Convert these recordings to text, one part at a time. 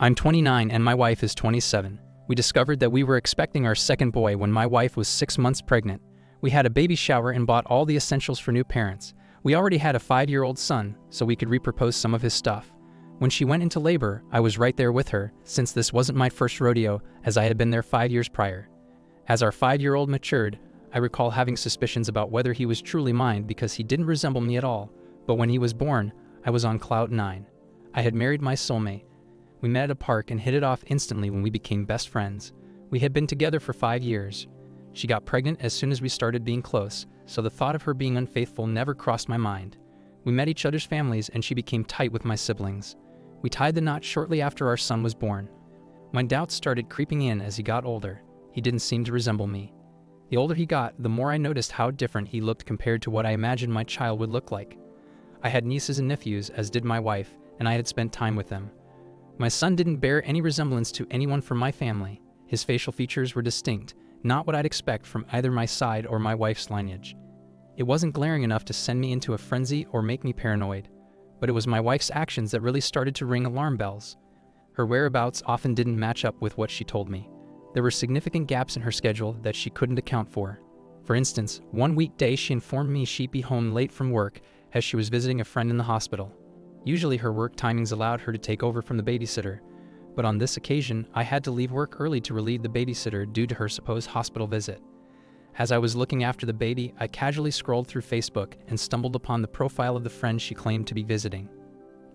I'm 29 and my wife is 27. We discovered that we were expecting our second boy when my wife was 6 months pregnant. We had a baby shower and bought all the essentials for new parents. We already had a 5-year-old son, so we could repurpose some of his stuff. When she went into labor, I was right there with her, since this wasn't my first rodeo, as I had been there 5 years prior. As our 5-year-old matured, I recall having suspicions about whether he was truly mine because he didn't resemble me at all, but when he was born, I was on cloud 9. I had married my soulmate. We met at a park and hit it off instantly when we became best friends. We had been together for 5 years. She got pregnant as soon as we started being close, so the thought of her being unfaithful never crossed my mind. We met each other's families and she became tight with my siblings. We tied the knot shortly after our son was born. My doubts started creeping in as he got older. He didn't seem to resemble me. The older he got, the more I noticed how different he looked compared to what I imagined my child would look like. I had nieces and nephews, as did my wife, and I had spent time with them. My son didn't bear any resemblance to anyone from my family. His facial features were distinct, not what I'd expect from either my side or my wife's lineage. It wasn't glaring enough to send me into a frenzy or make me paranoid, but it was my wife's actions that really started to ring alarm bells. Her whereabouts often didn't match up with what she told me. There were significant gaps in her schedule that she couldn't account for. For instance, one weekday she informed me she'd be home late from work as she was visiting a friend in the hospital. Usually her work timings allowed her to take over from the babysitter, but on this occasion I had to leave work early to relieve the babysitter due to her supposed hospital visit. As I was looking after the baby, I casually scrolled through Facebook and stumbled upon the profile of the friend she claimed to be visiting.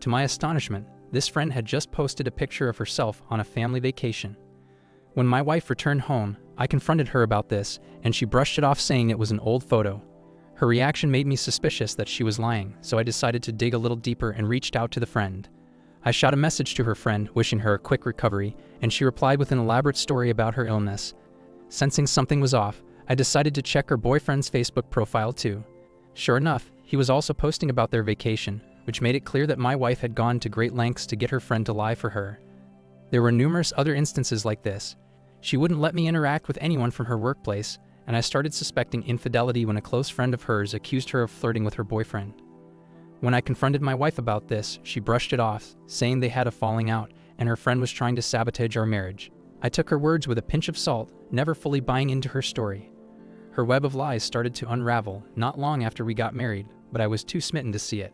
To my astonishment, this friend had just posted a picture of herself on a family vacation. When my wife returned home, I confronted her about this, and she brushed it off saying it was an old photo. Her reaction made me suspicious that she was lying, so I decided to dig a little deeper and reached out to the friend. I shot a message to her friend, wishing her a quick recovery, and she replied with an elaborate story about her illness. Sensing something was off, I decided to check her boyfriend's Facebook profile too. Sure enough, he was also posting about their vacation, which made it clear that my wife had gone to great lengths to get her friend to lie for her. There were numerous other instances like this. She wouldn't let me interact with anyone from her workplace, and I started suspecting infidelity when a close friend of hers accused her of flirting with her boyfriend. When I confronted my wife about this, she brushed it off, saying they had a falling out and her friend was trying to sabotage our marriage. I took her words with a pinch of salt, never fully buying into her story. Her web of lies started to unravel not long after we got married, but I was too smitten to see it.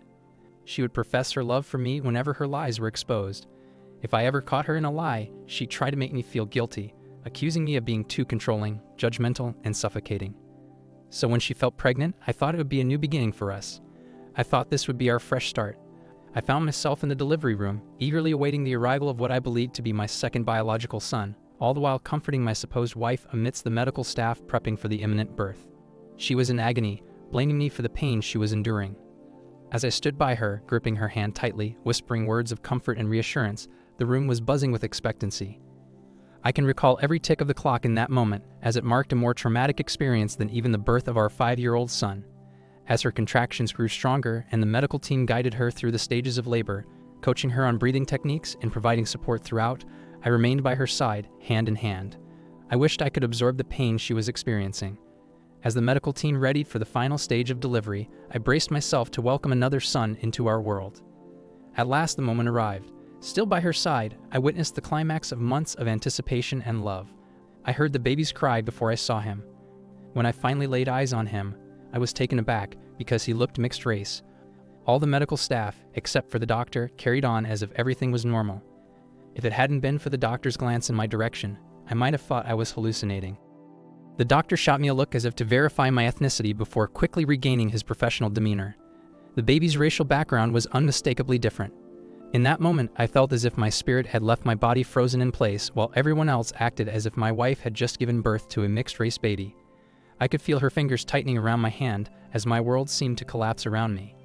She would profess her love for me whenever her lies were exposed. If I ever caught her in a lie, she'd try to make me feel guilty, accusing me of being too controlling, judgmental, and suffocating. So when she felt pregnant, I thought it would be a new beginning for us. I thought this would be our fresh start. I found myself in the delivery room, eagerly awaiting the arrival of what I believed to be my second biological son, all the while comforting my supposed wife amidst the medical staff prepping for the imminent birth. She was in agony, blaming me for the pain she was enduring. As I stood by her, gripping her hand tightly, whispering words of comfort and reassurance, the room was buzzing with expectancy. I can recall every tick of the clock in that moment, as it marked a more traumatic experience than even the birth of our 5-year-old son. As her contractions grew stronger and the medical team guided her through the stages of labor, coaching her on breathing techniques and providing support throughout, I remained by her side, hand in hand. I wished I could absorb the pain she was experiencing. As the medical team readied for the final stage of delivery, I braced myself to welcome another son into our world. At last the moment arrived. Still by her side, I witnessed the climax of months of anticipation and love. I heard the baby's cry before I saw him. When I finally laid eyes on him, I was taken aback because he looked mixed race. All the medical staff, except for the doctor, carried on as if everything was normal. If it hadn't been for the doctor's glance in my direction, I might have thought I was hallucinating. The doctor shot me a look as if to verify my ethnicity before quickly regaining his professional demeanor. The baby's racial background was unmistakably different. In that moment, I felt as if my spirit had left my body frozen in place while everyone else acted as if my wife had just given birth to a mixed-race baby. I could feel her fingers tightening around my hand as my world seemed to collapse around me.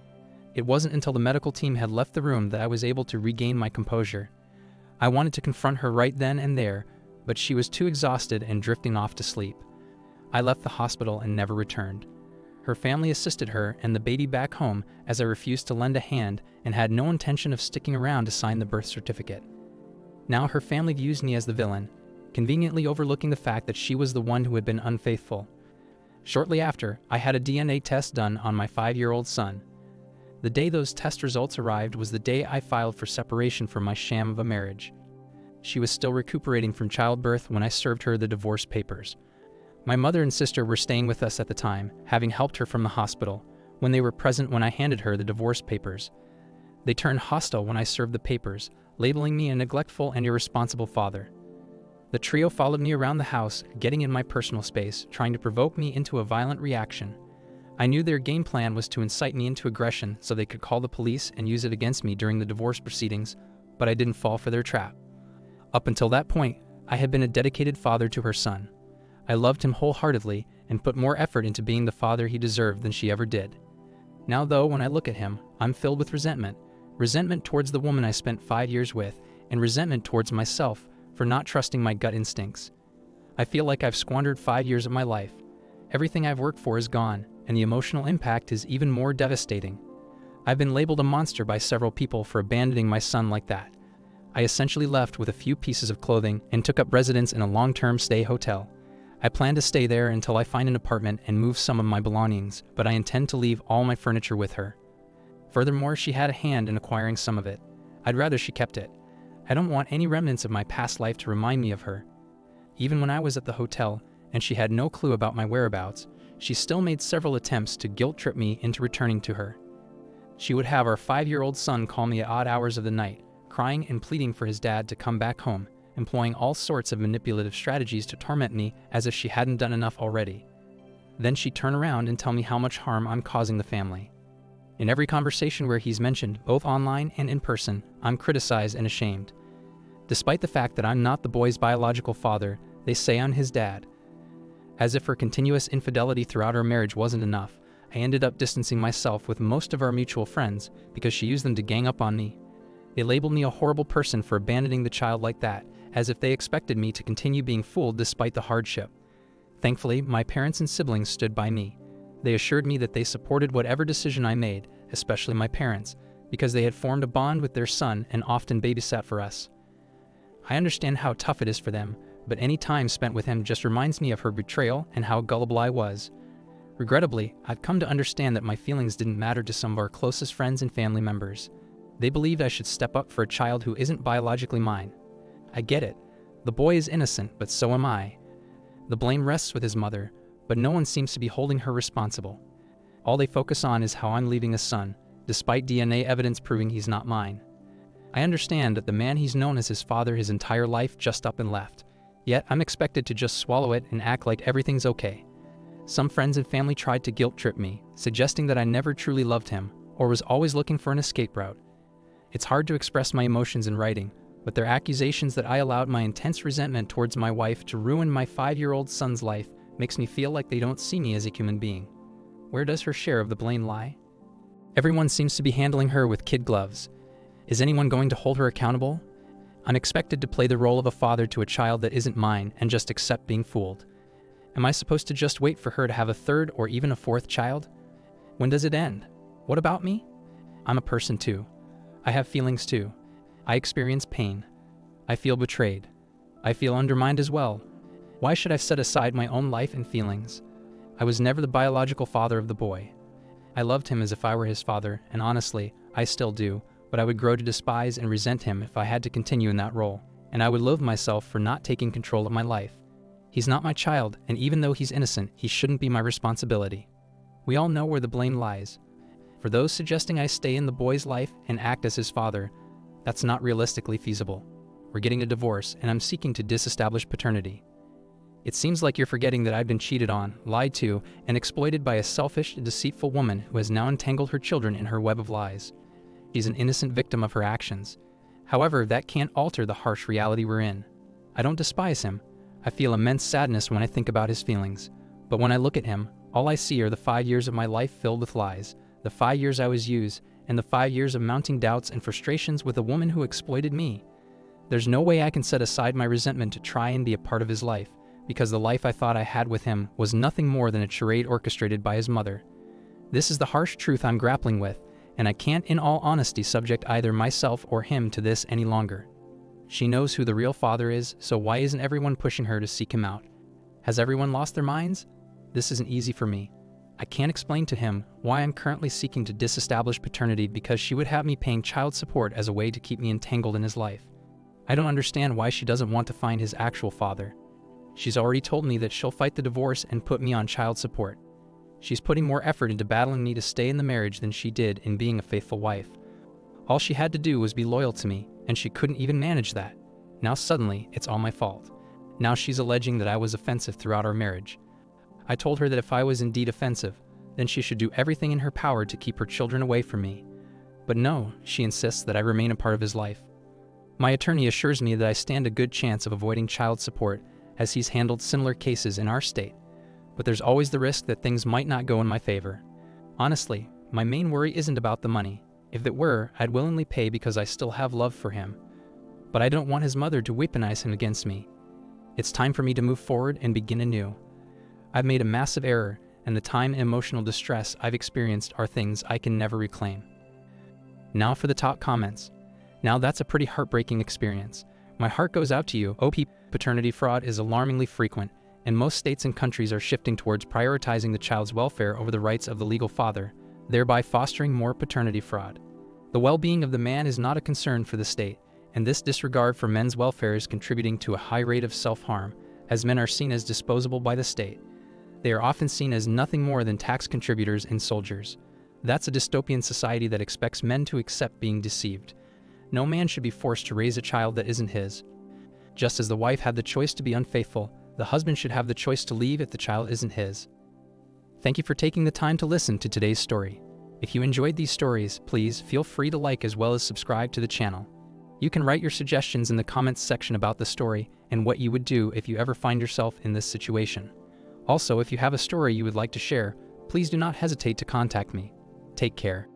It wasn't until the medical team had left the room that I was able to regain my composure. I wanted to confront her right then and there, but she was too exhausted and drifting off to sleep. I left the hospital and never returned. Her family assisted her and the baby back home as I refused to lend a hand and had no intention of sticking around to sign the birth certificate. Now her family views me as the villain, conveniently overlooking the fact that she was the one who had been unfaithful. Shortly after, I had a DNA test done on my 5-year-old son. The day those test results arrived was the day I filed for separation from my sham of a marriage. She was still recuperating from childbirth when I served her the divorce papers. My mother and sister were staying with us at the time, having helped her from the hospital, when they were present when I handed her the divorce papers. They turned hostile when I served the papers, labeling me a neglectful and irresponsible father. The trio followed me around the house, getting in my personal space, trying to provoke me into a violent reaction. I knew their game plan was to incite me into aggression so they could call the police and use it against me during the divorce proceedings, but I didn't fall for their trap. Up until that point, I had been a dedicated father to her son. I loved him wholeheartedly and put more effort into being the father he deserved than she ever did. Now though, when I look at him, I'm filled with resentment. Resentment towards the woman I spent 5 years with, and resentment towards myself for not trusting my gut instincts. I feel like I've squandered 5 years of my life. Everything I've worked for is gone, and the emotional impact is even more devastating. I've been labeled a monster by several people for abandoning my son like that. I essentially left with a few pieces of clothing and took up residence in a long-term stay hotel. I plan to stay there until I find an apartment and move some of my belongings, but I intend to leave all my furniture with her. Furthermore, she had a hand in acquiring some of it. I'd rather she kept it. I don't want any remnants of my past life to remind me of her. Even when I was at the hotel, and she had no clue about my whereabouts, she still made several attempts to guilt-trip me into returning to her. She would have our 5-year-old son call me at odd hours of the night, crying and pleading for his dad to come back home, employing all sorts of manipulative strategies to torment me as if she hadn't done enough already. Then she'd turn around and tell me how much harm I'm causing the family. In every conversation where he's mentioned, both online and in person, I'm criticized and ashamed. Despite the fact that I'm not the boy's biological father, they say I'm his dad. As if her continuous infidelity throughout our marriage wasn't enough, I ended up distancing myself with most of our mutual friends because she used them to gang up on me. They labeled me a horrible person for abandoning the child like that, as if they expected me to continue being fooled despite the hardship. Thankfully, my parents and siblings stood by me. They assured me that they supported whatever decision I made, especially my parents, because they had formed a bond with their son and often babysat for us. I understand how tough it is for them, but any time spent with him just reminds me of her betrayal and how gullible I was. Regrettably, I've come to understand that my feelings didn't matter to some of our closest friends and family members. They believed I should step up for a child who isn't biologically mine. I get it. The boy is innocent, but so am I. The blame rests with his mother, but no one seems to be holding her responsible. All they focus on is how I'm leaving a son, despite DNA evidence proving he's not mine. I understand that the man he's known as his father his entire life just up and left, yet I'm expected to just swallow it and act like everything's okay. Some friends and family tried to guilt-trip me, suggesting that I never truly loved him, or was always looking for an escape route. It's hard to express my emotions in writing, but their accusations that I allowed my intense resentment towards my wife to ruin my 5-year-old son's life makes me feel like they don't see me as a human being. Where does her share of the blame lie? Everyone seems to be handling her with kid gloves. Is anyone going to hold her accountable? I'm expected to play the role of a father to a child that isn't mine and just accept being fooled. Am I supposed to just wait for her to have a third or even a fourth child? When does it end? What about me? I'm a person too. I have feelings too. I experience pain. I feel betrayed. I feel undermined as well. Why should I set aside my own life and feelings? I was never the biological father of the boy. I loved him as if I were his father, and honestly, I still do, but I would grow to despise and resent him if I had to continue in that role, and I would loathe myself for not taking control of my life. He's not my child, and even though he's innocent, he shouldn't be my responsibility. We all know where the blame lies. For those suggesting I stay in the boy's life and act as his father, that's not realistically feasible. We're getting a divorce, and I'm seeking to disestablish paternity. It seems like you're forgetting that I've been cheated on, lied to, and exploited by a selfish and deceitful woman who has now entangled her children in her web of lies. She's an innocent victim of her actions. However, that can't alter the harsh reality we're in. I don't despise him. I feel immense sadness when I think about his feelings. But when I look at him, all I see are the 5 years of my life filled with lies, the 5 years I was used, and the 5 years of mounting doubts and frustrations with a woman who exploited me. There's no way I can set aside my resentment to try and be a part of his life, because the life I thought I had with him was nothing more than a charade orchestrated by his mother. This is the harsh truth I'm grappling with, and I can't in all honesty subject either myself or him to this any longer. She knows who the real father is, so why isn't everyone pushing her to seek him out? Has everyone lost their minds? This isn't easy for me. I can't explain to him why I'm currently seeking to disestablish paternity because she would have me paying child support as a way to keep me entangled in his life. I don't understand why she doesn't want to find his actual father. She's already told me that she'll fight the divorce and put me on child support. She's putting more effort into battling me to stay in the marriage than she did in being a faithful wife. All she had to do was be loyal to me, and she couldn't even manage that. Now suddenly, it's all my fault. Now she's alleging that I was offensive throughout our marriage. I told her that if I was indeed offensive, then she should do everything in her power to keep her children away from me. But no, she insists that I remain a part of his life. My attorney assures me that I stand a good chance of avoiding child support, as he's handled similar cases in our state. But there's always the risk that things might not go in my favor. Honestly, my main worry isn't about the money. If it were, I'd willingly pay because I still have love for him. But I don't want his mother to weaponize him against me. It's time for me to move forward and begin anew. I've made a massive error, and the time and emotional distress I've experienced are things I can never reclaim. Now for the top comments. Now that's a pretty heartbreaking experience. My heart goes out to you. OP. Paternity fraud is alarmingly frequent, and most states and countries are shifting towards prioritizing the child's welfare over the rights of the legal father, thereby fostering more paternity fraud. The well-being of the man is not a concern for the state, and this disregard for men's welfare is contributing to a high rate of self-harm, as men are seen as disposable by the state. They are often seen as nothing more than tax contributors and soldiers. That's a dystopian society that expects men to accept being deceived. No man should be forced to raise a child that isn't his. Just as the wife had the choice to be unfaithful, the husband should have the choice to leave if the child isn't his. Thank you for taking the time to listen to today's story. If you enjoyed these stories, please feel free to like as well as subscribe to the channel. You can write your suggestions in the comments section about the story and what you would do if you ever find yourself in this situation. Also, if you have a story you would like to share, please do not hesitate to contact me. Take care.